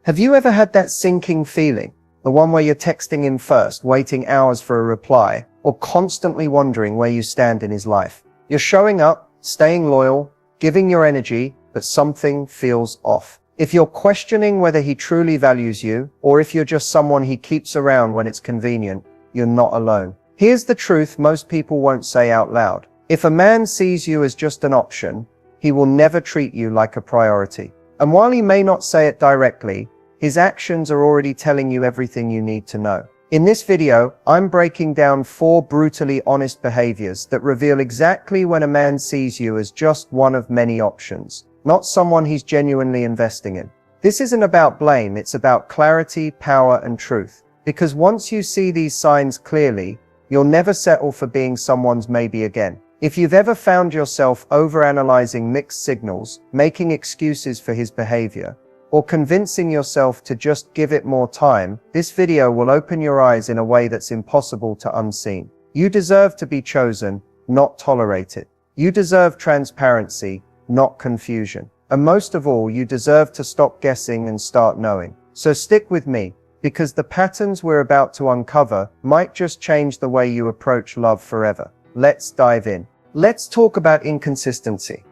Have you ever had that sinking feeling? The one where you're texting him first, waiting hours for a reply, or constantly wondering where you stand in his life. You're showing up, staying loyal, giving your energy, but something feels off. If you're questioning whether he truly values you, or if you're just someone he keeps around when it's convenient, you're not alone. Here's the truth most people won't say out loud. If a man sees you as just an option, he will never treat you like a priority. And while he may not say it directly, his actions are already telling you everything you need to know. In this video, I'm breaking down 4 brutally honest behaviors that reveal exactly when a man sees you as just one of many options, not someone he's genuinely investing in. This isn't about blame, it's about clarity, power, and truth. Because once you see these signs clearly, you'll never settle for being someone's maybe again. If you've ever found yourself overanalyzing mixed signals, making excuses for his behavior, or convincing yourself to just give it more time, this video will open your eyes in a way that's impossible to unseen. You deserve to be chosen, not tolerated. You deserve transparency, not confusion. And most of all, you deserve to stop guessing and start knowing. So stick with me, because the patterns we're about to uncover might just change the way you approach love forever. Let's dive in. Let's talk about inconsistency.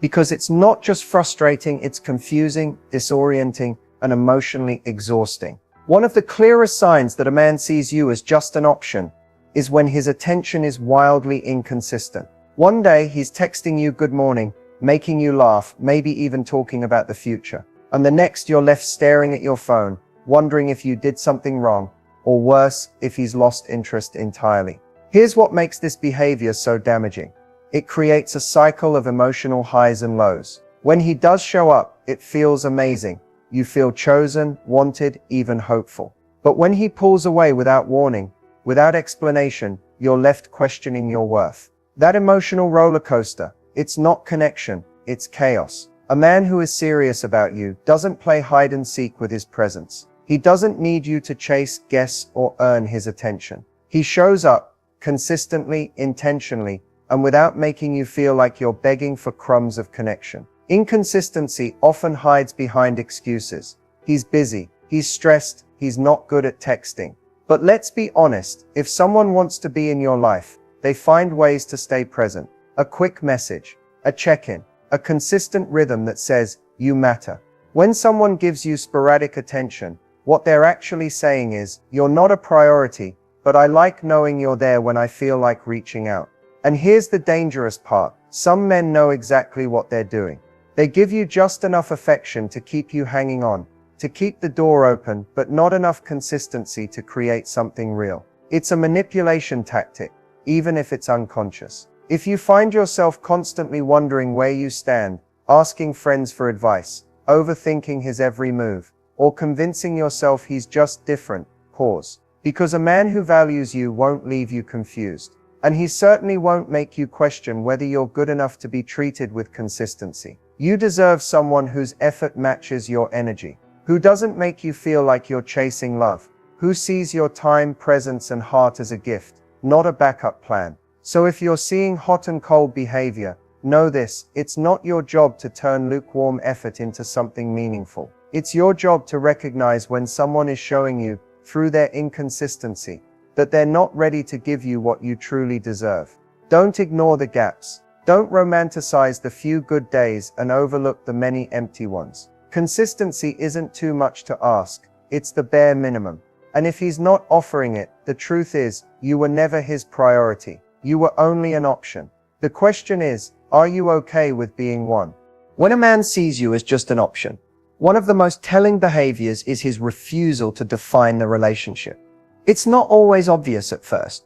Because it's not just frustrating, it's confusing, disorienting, and emotionally exhausting. One of the clearest signs that a man sees you as just an option is when his attention is wildly inconsistent. One day, he's texting you good morning, making you laugh, maybe even talking about the future. And the next, you're left staring at your phone, wondering if you did something wrong, or worse, if he's lost interest entirely. Here's what makes this behavior so damaging. It creates a cycle of emotional highs and lows. When he does show up, it feels amazing. You feel chosen, wanted, even hopeful. But when he pulls away without warning, without explanation, you're left questioning your worth. That emotional roller coaster, it's not connection, it's chaos. A man who is serious about you doesn't play hide and seek with his presence. He doesn't need you to chase, guess, or earn his attention. He shows up, consistently, intentionally, and without making you feel like you're begging for crumbs of connection. Inconsistency often hides behind excuses. He's busy, he's stressed, he's not good at texting. But let's be honest, if someone wants to be in your life, they find ways to stay present. A quick message, a check-in, a consistent rhythm that says, you matter. When someone gives you sporadic attention, what they're actually saying is, you're not a priority, but I like knowing you're there when I feel like reaching out. And here's the dangerous part. Some men know exactly what they're doing. They give you just enough affection to keep you hanging on, to keep the door open, but not enough consistency to create something real. It's a manipulation tactic, even if it's unconscious. If you find yourself constantly wondering where you stand, asking friends for advice, overthinking his every move, or convincing yourself he's just different, pause. Because a man who values you won't leave you confused. And he certainly won't make you question whether you're good enough to be treated with consistency. You deserve someone whose effort matches your energy, who doesn't make you feel like you're chasing love, who sees your time, presence, and heart as a gift, not a backup plan. So if you're seeing hot and cold behavior, know this, it's not your job to turn lukewarm effort into something meaningful. It's your job to recognize when someone is showing you, through their inconsistency, that they're not ready to give you what you truly deserve. Don't ignore the gaps. Don't romanticize the few good days and overlook the many empty ones. Consistency isn't too much to ask, it's the bare minimum. And if he's not offering it, the truth is, you were never his priority. You were only an option. The question is, are you okay with being one? When a man sees you as just an option, one of the most telling behaviors is his refusal to define the relationship. It's not always obvious at first.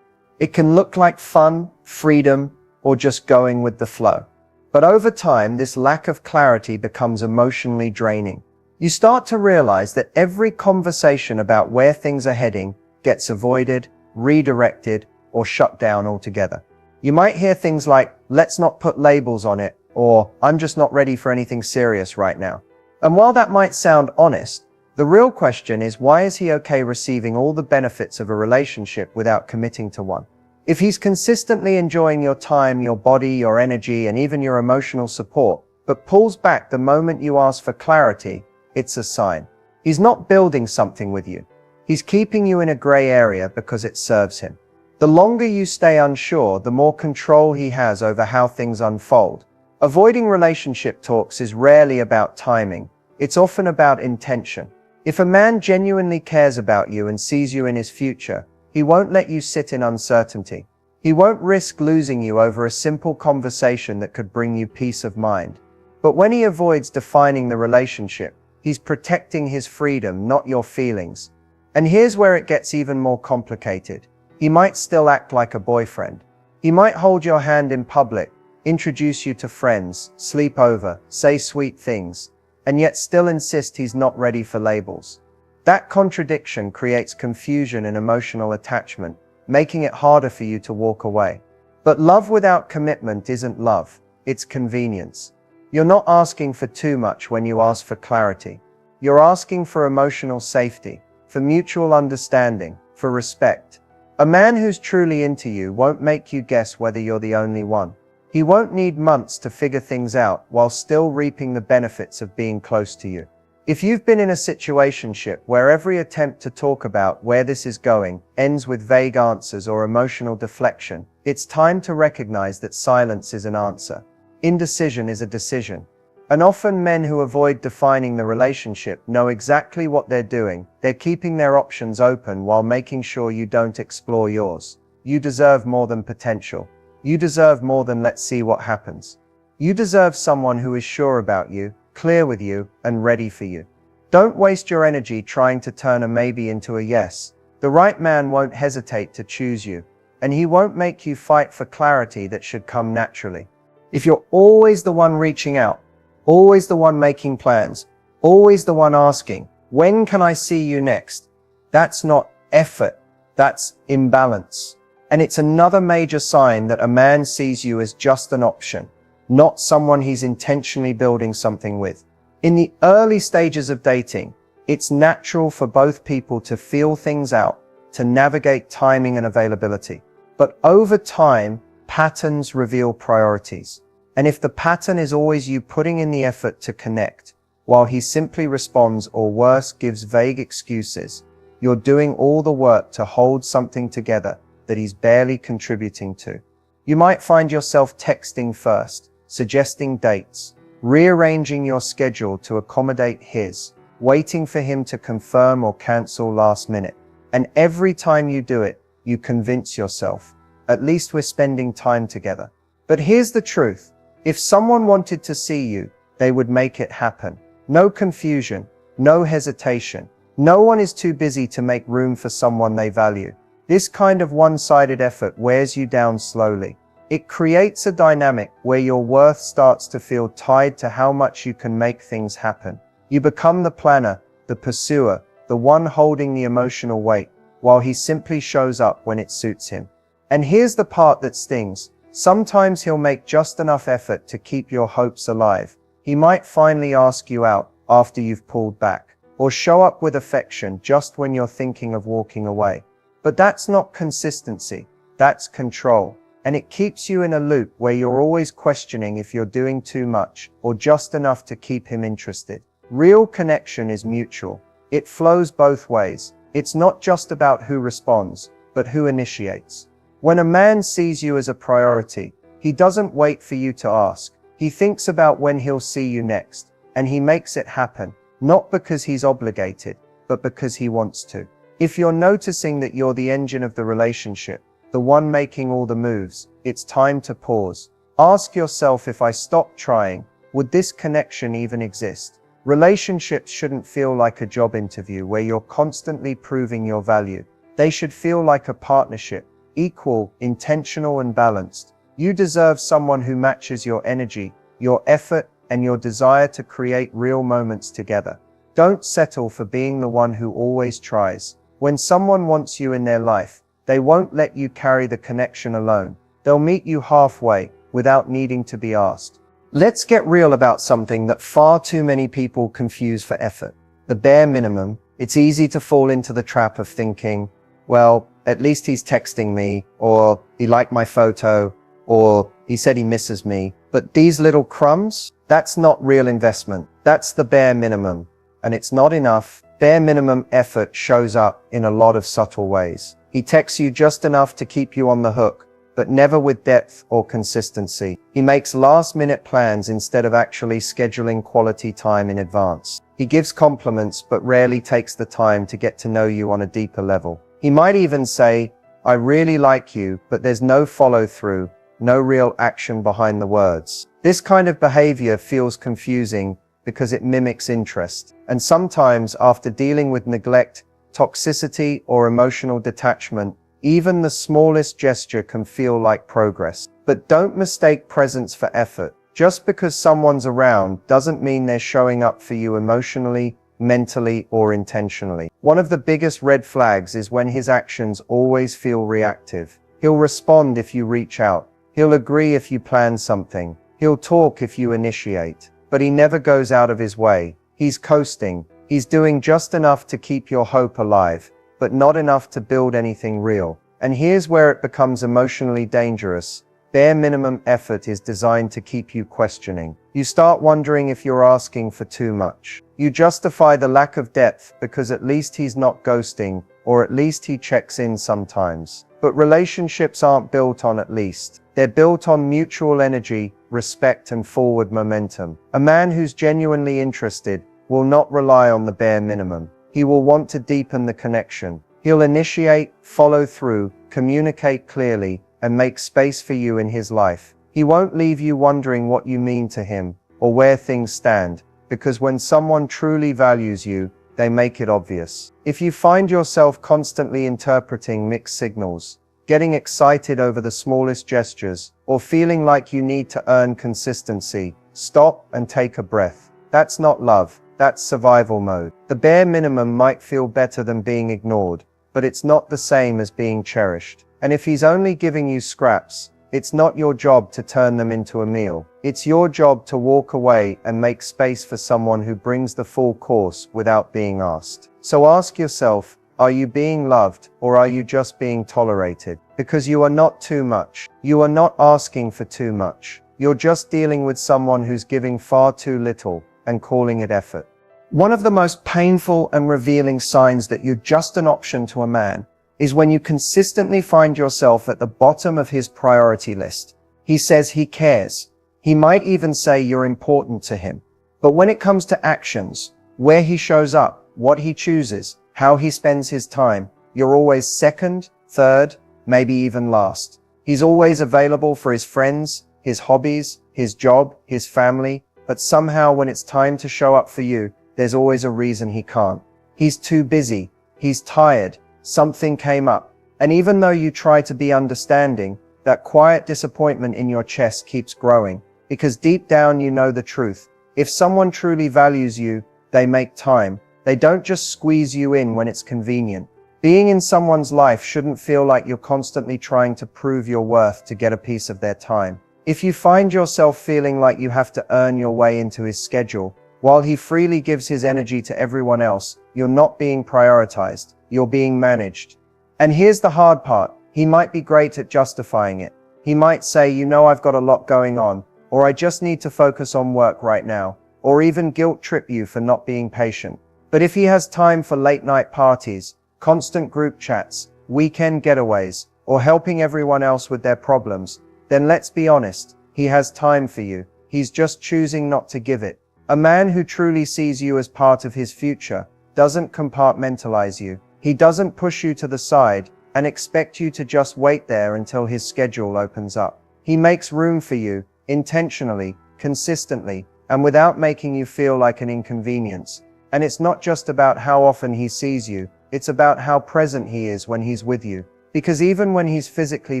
It can look like fun, freedom, or just going with the flow. But over time, this lack of clarity becomes emotionally draining. You start to realize that every conversation about where things are heading gets avoided, redirected, or shut down altogether. You might hear things like, let's not put labels on it, or I'm just not ready for anything serious right now. And while that might sound honest, the real question is, why is he okay receiving all the benefits of a relationship without committing to one? If he's consistently enjoying your time, your body, your energy, and even your emotional support, but pulls back the moment you ask for clarity, it's a sign. He's not building something with you. He's keeping you in a gray area because it serves him. The longer you stay unsure, the more control he has over how things unfold. Avoiding relationship talks is rarely about timing. It's often about intention. If a man genuinely cares about you and sees you in his future, he won't let you sit in uncertainty. He won't risk losing you over a simple conversation that could bring you peace of mind. But when he avoids defining the relationship, he's protecting his freedom, not your feelings. And here's where it gets even more complicated. He might still act like a boyfriend. He might hold your hand in public, introduce you to friends, sleep over, say sweet things, and yet still insist he's not ready for labels. That contradiction creates confusion and emotional attachment, making it harder for you to walk away. But love without commitment isn't love, it's convenience. You're not asking for too much when you ask for clarity. You're asking for emotional safety, for mutual understanding, for respect. A man who's truly into you won't make you guess whether you're the only one. He won't need months to figure things out while still reaping the benefits of being close to you. If you've been in a situationship where every attempt to talk about where this is going ends with vague answers or emotional deflection, it's time to recognize that silence is an answer. Indecision is a decision. And often men who avoid defining the relationship know exactly what they're doing. They're keeping their options open while making sure you don't explore yours. You deserve more than potential. You deserve more than let's see what happens. You deserve someone who is sure about you, clear with you, and ready for you. Don't waste your energy trying to turn a maybe into a yes. The right man won't hesitate to choose you, and he won't make you fight for clarity that should come naturally. If you're always the one reaching out, always the one making plans, always the one asking, when can I see you next? That's not effort, that's imbalance. And it's another major sign that a man sees you as just an option, not someone he's intentionally building something with. In the early stages of dating, it's natural for both people to feel things out, to navigate timing and availability. But over time, patterns reveal priorities. And if the pattern is always you putting in the effort to connect, while he simply responds or worse, gives vague excuses, you're doing all the work to hold something together that he's barely contributing to. You might find yourself texting first, suggesting dates, rearranging your schedule to accommodate his, waiting for him to confirm or cancel last minute. And every time you do it, you convince yourself, at least we're spending time together. But here's the truth. If someone wanted to see you, they would make it happen. No confusion, no hesitation. No one is too busy to make room for someone they value. This kind of one-sided effort wears you down slowly. It creates a dynamic where your worth starts to feel tied to how much you can make things happen. You become the planner, the pursuer, the one holding the emotional weight, while he simply shows up when it suits him. And here's the part that stings. Sometimes he'll make just enough effort to keep your hopes alive. He might finally ask you out after you've pulled back, or show up with affection just when you're thinking of walking away. But that's not consistency, that's control. And it keeps you in a loop where you're always questioning if you're doing too much or just enough to keep him interested. Real connection is mutual. It flows both ways. It's not just about who responds, but who initiates. When a man sees you as a priority, he doesn't wait for you to ask. He thinks about when he'll see you next, and he makes it happen, not because he's obligated, but because he wants to. If you're noticing that you're the engine of the relationship, the one making all the moves, it's time to pause. Ask yourself, if I stopped trying, would this connection even exist? Relationships shouldn't feel like a job interview where you're constantly proving your value. They should feel like a partnership, equal, intentional, and balanced. You deserve someone who matches your energy, your effort, and your desire to create real moments together. Don't settle for being the one who always tries. When someone wants you in their life, they won't let you carry the connection alone. They'll meet you halfway, without needing to be asked. Let's get real about something that far too many people confuse for effort. The bare minimum. It's easy to fall into the trap of thinking, well, at least he's texting me, or he liked my photo, or he said he misses me. But these little crumbs, that's not real investment. That's the bare minimum. And it's not enough, Bare minimum effort shows up in a lot of subtle ways. He texts you just enough to keep you on the hook, but never with depth or consistency. He makes last-minute plans instead of actually scheduling quality time in advance. He gives compliments but rarely takes the time to get to know you on a deeper level. He might even say, "I really like you," but there's no follow-through, no real action behind the words. This kind of behavior feels confusing because it mimics interest. And sometimes, after dealing with neglect, toxicity, or emotional detachment, even the smallest gesture can feel like progress. But don't mistake presence for effort. Just because someone's around doesn't mean they're showing up for you emotionally, mentally, or intentionally. One of the biggest red flags is when his actions always feel reactive. He'll respond if you reach out. He'll agree if you plan something. He'll talk if you initiate. But he never goes out of his way. He's coasting. He's doing just enough to keep your hope alive, but not enough to build anything real. And here's where it becomes emotionally dangerous. Bare minimum effort is designed to keep you questioning. You start wondering if you're asking for too much. You justify the lack of depth because at least he's not ghosting, or at least he checks in sometimes. But relationships aren't built on at least. They're built on mutual energy, respect, and forward momentum. A man who's genuinely interested will not rely on the bare minimum. He will want to deepen the connection. He'll initiate, follow through, communicate clearly, and make space for you in his life. He won't leave you wondering what you mean to him or where things stand, because when someone truly values you, they make it obvious. If you find yourself constantly interpreting mixed signals, getting excited over the smallest gestures, or feeling like you need to earn consistency, stop and take a breath. That's not love, that's survival mode. The bare minimum might feel better than being ignored, but it's not the same as being cherished. And if he's only giving you scraps, it's not your job to turn them into a meal. It's your job to walk away and make space for someone who brings the full course without being asked. So ask yourself, are you being loved, or are you just being tolerated? Because you are not too much. You are not asking for too much. You're just dealing with someone who's giving far too little and calling it effort. One of the most painful and revealing signs that you're just an option to a man is when you consistently find yourself at the bottom of his priority list. He says he cares. He might even say you're important to him. But when it comes to actions, where he shows up, what he chooses, how he spends his time, you're always second, third, maybe even last. He's always available for his friends, his hobbies, his job, his family, but somehow when it's time to show up for you, there's always a reason he can't. He's too busy. He's tired. Something came up. And even though you try to be understanding, that quiet disappointment in your chest keeps growing, because deep down you know the truth. If someone truly values you, they make time. They don't just squeeze you in when it's convenient. Being in someone's life shouldn't feel like you're constantly trying to prove your worth to get a piece of their time. If you find yourself feeling like you have to earn your way into his schedule, while he freely gives his energy to everyone else, you're not being prioritized. You're being managed. And here's the hard part. He might be great at justifying it. He might say, you know, I've got a lot going on, or I just need to focus on work right now, or even guilt trip you for not being patient. But if he has time for late night parties, constant group chats, weekend getaways, or helping everyone else with their problems, then let's be honest, he has time for you. He's just choosing not to give it. A man who truly sees you as part of his future doesn't compartmentalize you. He doesn't push you to the side and expect you to just wait there until his schedule opens up. He makes room for you, intentionally, consistently, and without making you feel like an inconvenience. And it's not just about how often he sees you, it's about how present he is when he's with you. Because even when he's physically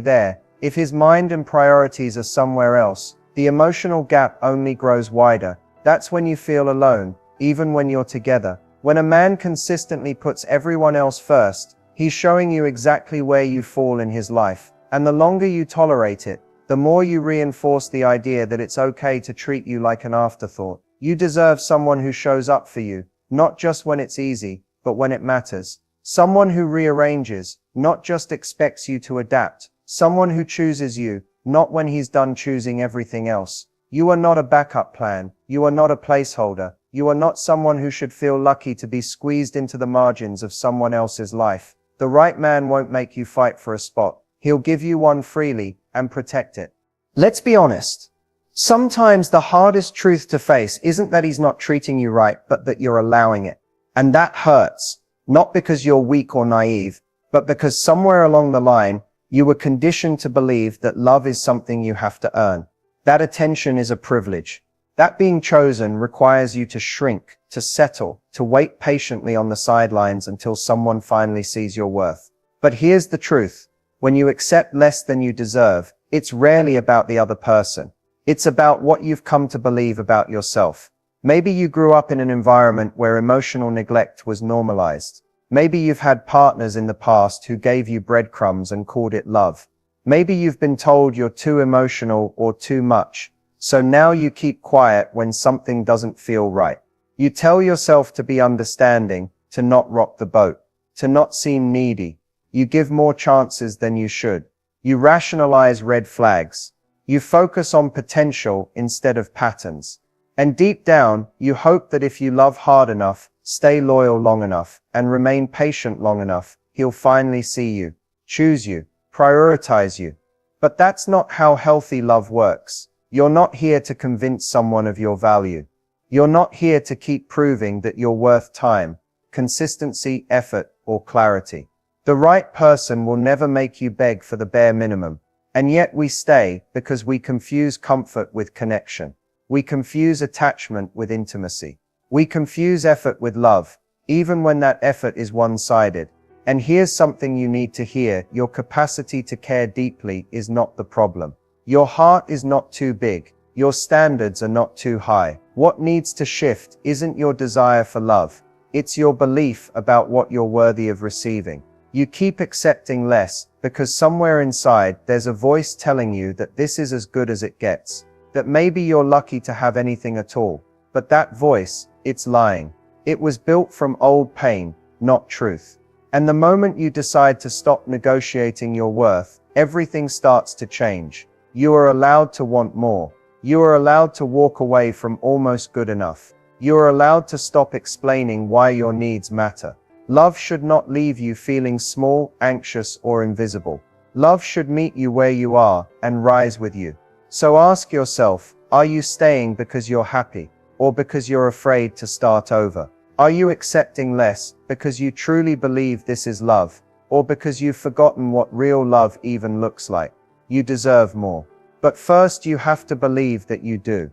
there, if his mind and priorities are somewhere else, the emotional gap only grows wider. That's when you feel alone, even when you're together. When a man consistently puts everyone else first, he's showing you exactly where you fall in his life. And the longer you tolerate it, the more you reinforce the idea that it's okay to treat you like an afterthought. You deserve someone who shows up for you, not just when it's easy, but when it matters. Someone who rearranges, not just expects you to adapt. Someone who chooses you, not when he's done choosing everything else. You are not a backup plan. You are not a placeholder. You are not someone who should feel lucky to be squeezed into the margins of someone else's life. The right man won't make you fight for a spot. He'll give you one freely and protect it. Let's be honest. Sometimes the hardest truth to face isn't that he's not treating you right, but that you're allowing it. And that hurts. Not because you're weak or naive, but because somewhere along the line, you were conditioned to believe that love is something you have to earn. That attention is a privilege. That being chosen requires you to shrink, to settle, to wait patiently on the sidelines until someone finally sees your worth. But here's the truth. When you accept less than you deserve, it's rarely about the other person. It's about what you've come to believe about yourself. Maybe you grew up in an environment where emotional neglect was normalized. Maybe you've had partners in the past who gave you breadcrumbs and called it love. Maybe you've been told you're too emotional or too much. So now you keep quiet when something doesn't feel right. You tell yourself to be understanding, to not rock the boat, to not seem needy. You give more chances than you should. You rationalize red flags. You focus on potential instead of patterns. And deep down, you hope that if you love hard enough, stay loyal long enough, and remain patient long enough, he'll finally see you, choose you, prioritize you. But that's not how healthy love works. You're not here to convince someone of your value. You're not here to keep proving that you're worth time, consistency, effort, or clarity. The right person will never make you beg for the bare minimum. And yet we stay because we confuse comfort with connection. We confuse attachment with intimacy. We confuse effort with love, even when that effort is one-sided. And here's something you need to hear. Your capacity to care deeply is not the problem. Your heart is not too big. Your standards are not too high. What needs to shift isn't your desire for love. It's your belief about what you're worthy of receiving. You keep accepting less because somewhere inside there's a voice telling you that this is as good as it gets. That maybe you're lucky to have anything at all. But that voice, it's lying. It was built from old pain, not truth. And the moment you decide to stop negotiating your worth, everything starts to change. You are allowed to want more. You are allowed to walk away from almost good enough. You are allowed to stop explaining why your needs matter. Love should not leave you feeling small, anxious, or invisible. Love should meet you where you are and rise with you. So ask yourself, are you staying because you're happy, or because you're afraid to start over? Are you accepting less because you truly believe this is love, or because you've forgotten what real love even looks like? You deserve more. But first you have to believe that you do.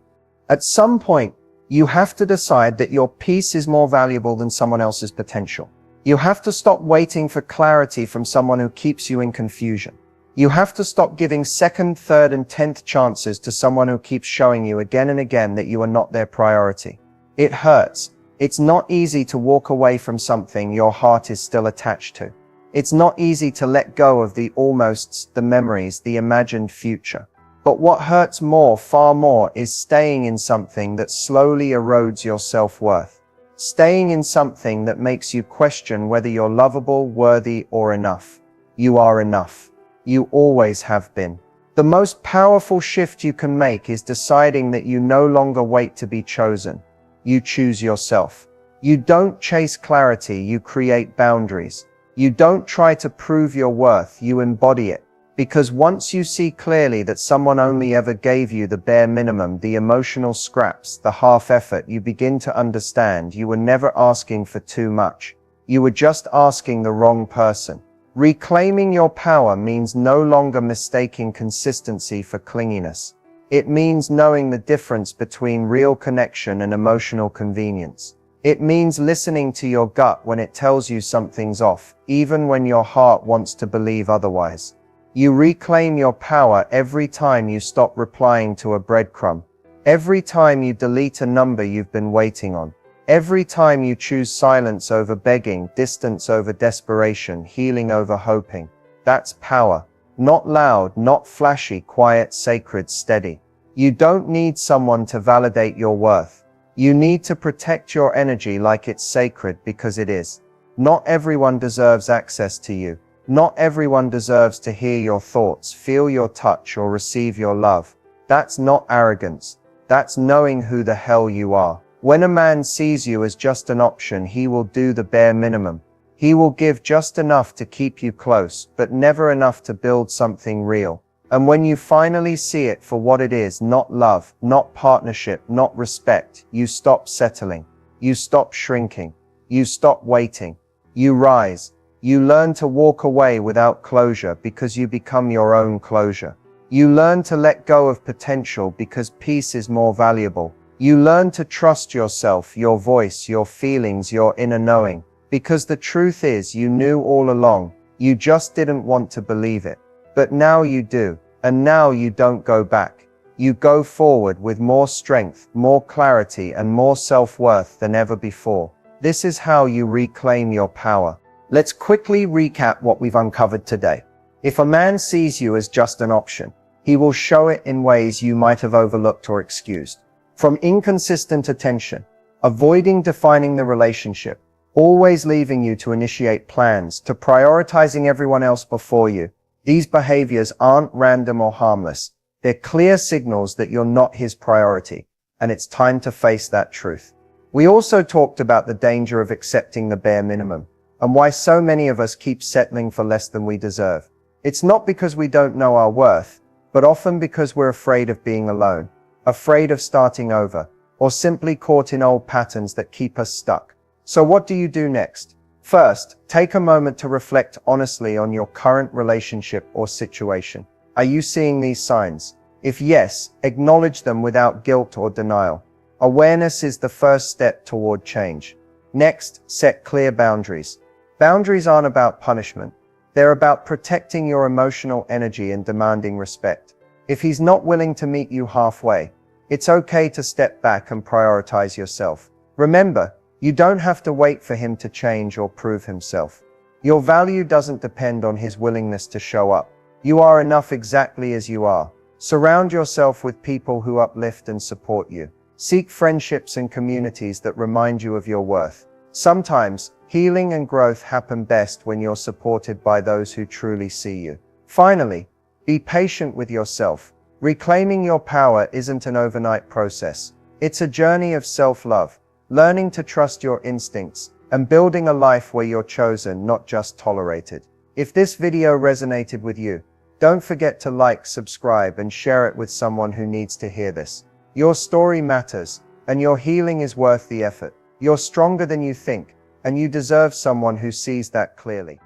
At some point, you have to decide that your peace is more valuable than someone else's potential. You have to stop waiting for clarity from someone who keeps you in confusion. You have to stop giving second, third, and 10th chances to someone who keeps showing you again and again that you are not their priority. It hurts. It's not easy to walk away from something your heart is still attached to. It's not easy to let go of the almosts, the memories, the imagined future. But what hurts more, far more, is staying in something that slowly erodes your self-worth. Staying in something that makes you question whether you're lovable, worthy, or enough. You are enough. You always have been. The most powerful shift you can make is deciding that you no longer wait to be chosen. You choose yourself. You don't chase clarity, you create boundaries. You don't try to prove your worth, you embody it. Because once you see clearly that someone only ever gave you the bare minimum, the emotional scraps, the half effort, you begin to understand you were never asking for too much. You were just asking the wrong person. Reclaiming your power means no longer mistaking consistency for clinginess. It means knowing the difference between real connection and emotional convenience. It means listening to your gut when it tells you something's off, even when your heart wants to believe otherwise. You reclaim your power every time you stop replying to a breadcrumb. Every time you delete a number you've been waiting on. Every time you choose silence over begging, distance over desperation, healing over hoping. That's power. Not loud, not flashy, quiet, sacred, steady. You don't need someone to validate your worth. You need to protect your energy like it's sacred, because it is. Not everyone deserves access to you. Not everyone deserves to hear your thoughts, feel your touch, or receive your love. That's not arrogance. That's knowing who the hell you are. When a man sees you as just an option, he will do the bare minimum. He will give just enough to keep you close, but never enough to build something real. And when you finally see it for what it is, not love, not partnership, not respect, you stop settling. You stop shrinking. You stop waiting. You rise. You learn to walk away without closure because you become your own closure. You learn to let go of potential because peace is more valuable. You learn to trust yourself, your voice, your feelings, your inner knowing. Because the truth is, you knew all along. You just didn't want to believe it. But now you do. And now you don't go back. You go forward with more strength, more clarity, and more self-worth than ever before. This is how you reclaim your power. Let's quickly recap what we've uncovered today. If a man sees you as just an option, he will show it in ways you might have overlooked or excused. From inconsistent attention, avoiding defining the relationship, always leaving you to initiate plans, to prioritizing everyone else before you. These behaviors aren't random or harmless. They're clear signals that you're not his priority, and it's time to face that truth. We also talked about the danger of accepting the bare minimum, and why so many of us keep settling for less than we deserve. It's not because we don't know our worth, but often because we're afraid of being alone, afraid of starting over, or simply caught in old patterns that keep us stuck. So what do you do next? First, take a moment to reflect honestly on your current relationship or situation. Are you seeing these signs? If yes, acknowledge them without guilt or denial. Awareness is the first step toward change. Next, set clear boundaries. Boundaries aren't about punishment. They're about protecting your emotional energy and demanding respect. If he's not willing to meet you halfway, it's okay to step back and prioritize yourself. Remember, you don't have to wait for him to change or prove himself. Your value doesn't depend on his willingness to show up. You are enough exactly as you are. Surround yourself with people who uplift and support you. Seek friendships and communities that remind you of your worth. Sometimes, healing and growth happen best when you're supported by those who truly see you. Finally, be patient with yourself. Reclaiming your power isn't an overnight process. It's a journey of self-love, learning to trust your instincts, and building a life where you're chosen, not just tolerated. If this video resonated with you, don't forget to like, subscribe, and share it with someone who needs to hear this. Your story matters, and your healing is worth the effort. You're stronger than you think, and you deserve someone who sees that clearly.